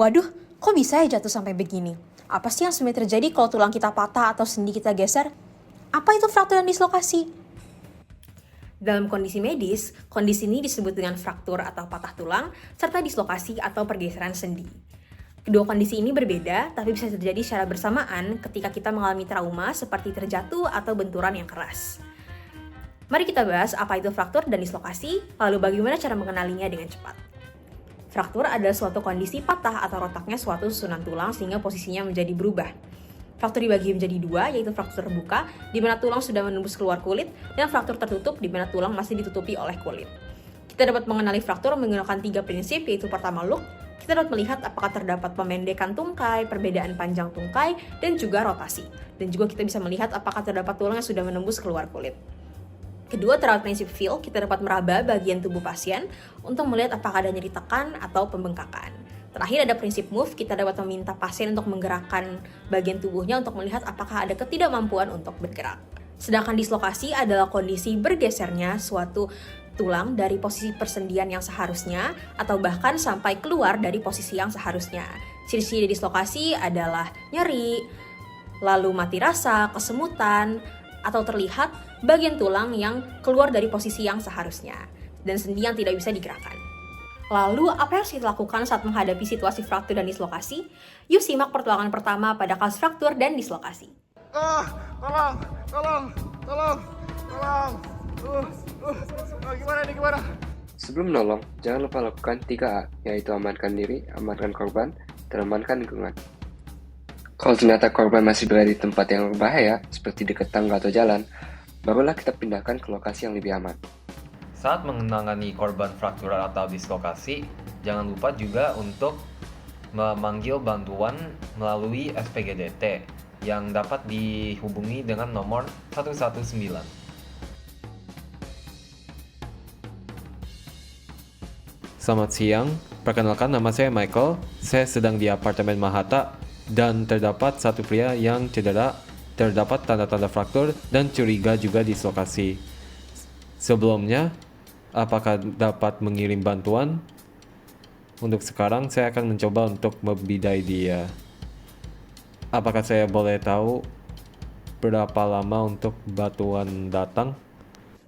Waduh, kok bisa ya jatuh sampai begini? Apa sih yang sebenarnya terjadi kalau tulang kita patah atau sendi kita geser? Apa itu fraktur dan dislokasi? Dalam kondisi medis, kondisi ini disebut dengan fraktur atau patah tulang, serta dislokasi atau pergeseran sendi. Kedua kondisi ini berbeda, tapi bisa terjadi secara bersamaan ketika kita mengalami trauma seperti terjatuh atau benturan yang keras. Mari kita bahas apa itu fraktur dan dislokasi, lalu bagaimana cara mengenalinya dengan cepat. Fraktur adalah suatu kondisi patah atau retaknya suatu susunan tulang sehingga posisinya menjadi berubah. Fraktur dibagi menjadi dua, yaitu fraktur terbuka, di mana tulang sudah menembus keluar kulit, dan fraktur tertutup, di mana tulang masih ditutupi oleh kulit. Kita dapat mengenali fraktur menggunakan 3 prinsip, yaitu pertama look, kita dapat melihat apakah terdapat pemendekan tungkai, perbedaan panjang tungkai, dan juga rotasi. Dan juga kita bisa melihat apakah terdapat tulang yang sudah menembus keluar kulit. Kedua, terhadap prinsip feel, kita dapat meraba bagian tubuh pasien untuk melihat apakah ada nyeri tekan atau pembengkakan. Terakhir ada prinsip move, kita dapat meminta pasien untuk menggerakkan bagian tubuhnya untuk melihat apakah ada ketidakmampuan untuk bergerak. Sedangkan dislokasi adalah kondisi bergesernya suatu tulang dari posisi persendian yang seharusnya atau bahkan sampai keluar dari posisi yang seharusnya. Ciri-ciri dislokasi adalah nyeri, lalu mati rasa, kesemutan, atau terlihat bagian tulang yang keluar dari posisi yang seharusnya dan sendi yang tidak bisa digerakkan. Lalu, apa yang harus kita lakukan saat menghadapi situasi fraktur dan dislokasi? Yuk simak pertolongan pertama pada kasus fraktur dan dislokasi. Gimana? Sebelum menolong, jangan lupa lakukan 3A, yaitu amankan diri, amankan korban, dan amankan lingkungan. Kalau ternyata korban masih berada di tempat yang berbahaya, seperti dekat tangga atau jalan, barulah kita pindahkan ke lokasi yang lebih aman. Saat menangani korban fraktur atau dislokasi, jangan lupa juga untuk memanggil bantuan melalui SPGDT yang dapat dihubungi dengan nomor 119. Selamat siang, perkenalkan nama saya Michael. Saya sedang di apartemen Mahata dan terdapat satu pria yang cedera, terdapat tanda-tanda fraktur dan curiga juga dislokasi. Sebelumnya, apakah dapat mengirim bantuan? Untuk sekarang saya akan mencoba untuk membidai dia. Apakah saya boleh tahu berapa lama untuk bantuan datang?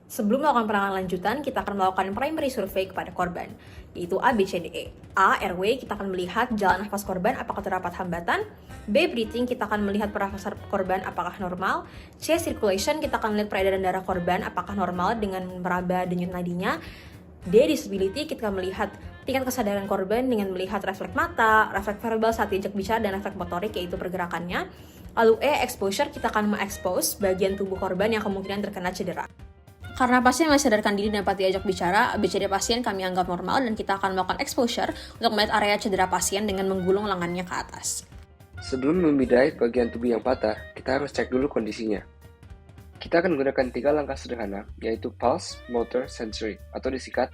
Sebelum melakukan penanganan lanjutan, kita akan melakukan primary survey kepada korban, yaitu A, B, C, D, E. A, airway, kita akan melihat jalan nafas korban apakah terdapat hambatan. B, breathing, kita akan melihat pernafasan korban apakah normal. C, circulation, kita akan melihat peredaran darah korban apakah normal dengan meraba denyut nadinya. D, disability, kita melihat tingkat kesadaran korban dengan melihat refleks mata, refleks verbal saat diajak bicara, dan refleks motorik yaitu pergerakannya. Lalu E, exposure, kita akan mengekspos bagian tubuh korban yang kemungkinan terkena cedera. Karena pasien masih sadarkan diri dan dapat diajak bicara, ABCD pasien kami anggap normal dan kita akan melakukan exposure untuk melihat area cedera pasien dengan menggulung lengannya ke atas. Sebelum memindai bagian tubuh yang patah, kita harus cek dulu kondisinya. Kita akan menggunakan 3 langkah sederhana, yaitu pulse, motor, sensory, atau disingkat.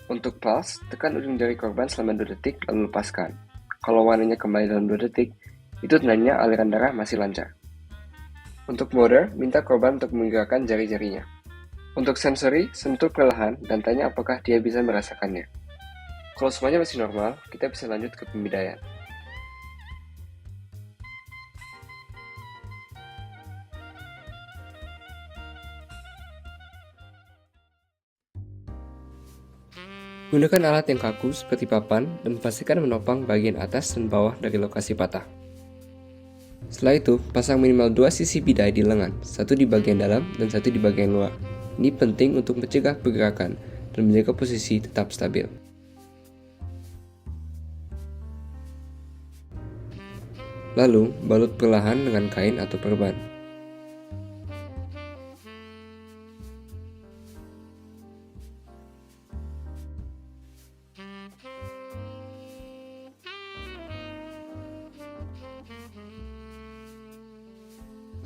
Untuk pulse, tekan ujung jari korban selama 2 detik lalu lepaskan. Kalau warnanya kembali dalam 2 detik, itu tandanya aliran darah masih lancar. Untuk motor, minta korban untuk menggerakkan jari-jarinya. Untuk sensory, sentuh perlahan dan tanya apakah dia bisa merasakannya. Kalau semuanya masih normal, kita bisa lanjut ke pemindaian. Gunakan alat yang kaku seperti papan dan pastikan menopang bagian atas dan bawah dari lokasi patah. Setelah itu, pasang minimal 2 sisi bidai di lengan, satu di bagian dalam dan satu di bagian luar. Ini penting untuk mencegah pergerakan dan menjaga posisi tetap stabil. Lalu, balut perlahan dengan kain atau perban.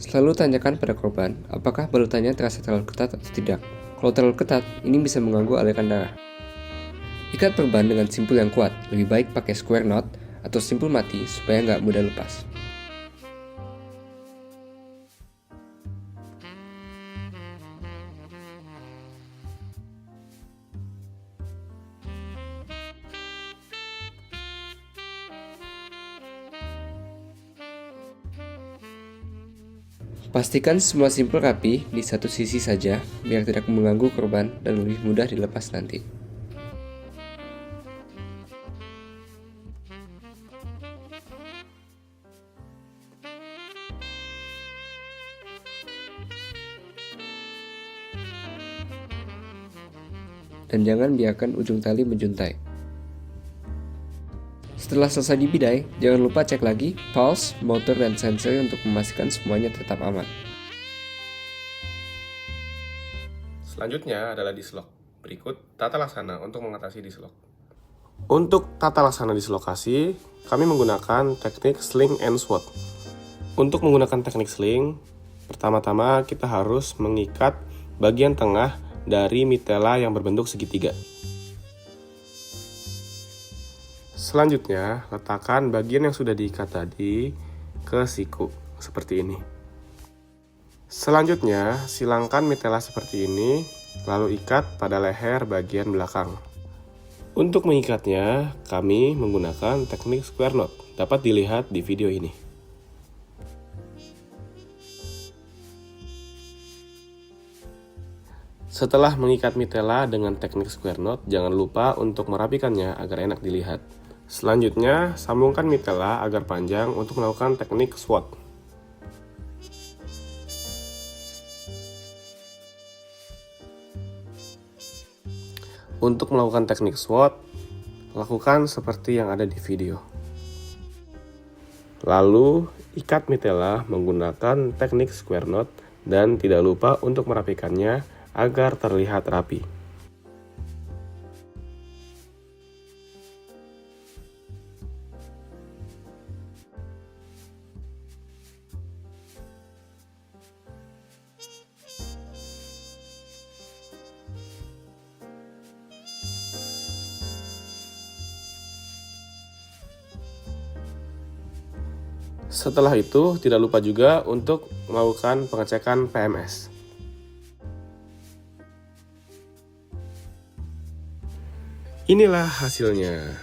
Selalu tanyakan pada korban, apakah balutannya terasa terlalu ketat atau tidak. Kalau terlalu ketat, ini bisa mengganggu aliran darah. Ikat perban dengan simpul yang kuat, lebih baik pakai square knot atau simpul mati supaya nggak mudah lepas. Pastikan semua simpul rapi di satu sisi saja biar tidak mengganggu korban dan lebih mudah dilepas nanti. Dan jangan biarkan ujung tali menjuntai. Setelah selesai dibidai, jangan lupa cek lagi pulse, motor, dan sensor untuk memastikan semuanya tetap aman. Selanjutnya adalah dislok. Berikut tata laksana untuk mengatasi dislok. Untuk tata laksana dislokasi, kami menggunakan teknik sling and swat. Untuk menggunakan teknik sling, pertama-tama kita harus mengikat bagian tengah dari mitela yang berbentuk segitiga. Selanjutnya, letakkan bagian yang sudah diikat tadi ke siku, seperti ini. Selanjutnya, silangkan mitela seperti ini, lalu ikat pada leher bagian belakang. Untuk mengikatnya, kami menggunakan teknik square knot, dapat dilihat di video ini. Setelah mengikat mitela dengan teknik square knot, jangan lupa untuk merapikannya agar enak dilihat. Selanjutnya, sambungkan mitela agar panjang untuk melakukan teknik swat. Untuk melakukan teknik swat, lakukan seperti yang ada di video. Lalu, ikat mitela menggunakan teknik square knot dan tidak lupa untuk merapikannya agar terlihat rapi. Setelah itu, tidak lupa juga untuk melakukan pengecekan PMS. Inilah hasilnya.